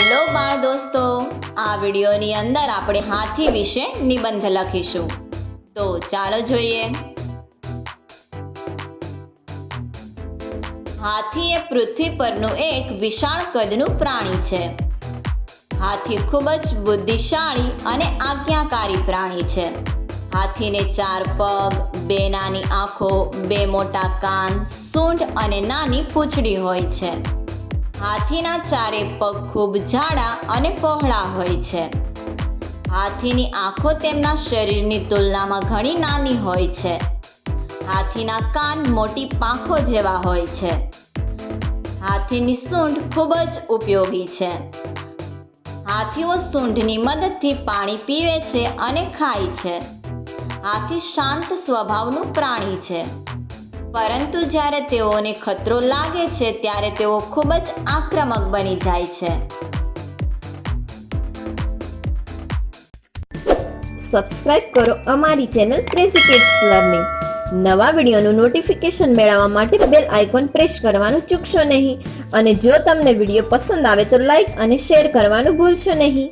Hello બાળ દોસ્તો, આ વિડીયોની અંદર આપણે હાથી વિશે નિબંધ લખીશું. તો ચાલો જોઈએ. હાથી એ પૃથ્વી પરનું એક વિશાળ કદનું પ્રાણી છે. હાથી ખૂબ જ બુદ્ધિશાળી અને આજ્ઞાકારી પ્રાણી છે. હાથીને 4 પગ, 2 નાની આંખો, 2 મોટા કાન, સૂંઢ અને નાની પૂંછડી હોય છે. હાથીના 4 પગ ખૂબ જાડા અને પહોળા હોય છે. હાથીની આંખો તેમના શરીરની તુલનામાં ઘણી નાની હોય છે. હાથીના કાન મોટી પાંખો જેવા હોય છે. હાથીની સૂંઢ ખૂબ જ ઉપયોગી છે. હાથીઓ સૂંઢની મદદથી પાણી પીવે છે અને ખાય છે. હાથી શાંત સ્વભાવનું પ્રાણી છે, પરંતુ જ્યારે તેઓને ખતરો લાગે છે ત્યારે તેઓ ખૂબ જ આક્રમક બની જાય છે. સબસ્ક્રાઇબ કરો અમારી ચેનલ ક્રેઝી કિડ્સ લર્નિંગ. નવા વિડીયોનું નોટિફિકેશન મેળવવા માટે બેલ આઇકોન પ્રેસ કરવાનું ચૂકશો નહીં. અને જો તમને વિડીયો પસંદ આવે તો લાઈક અને શેર કરવાનું ભૂલશો નહીં.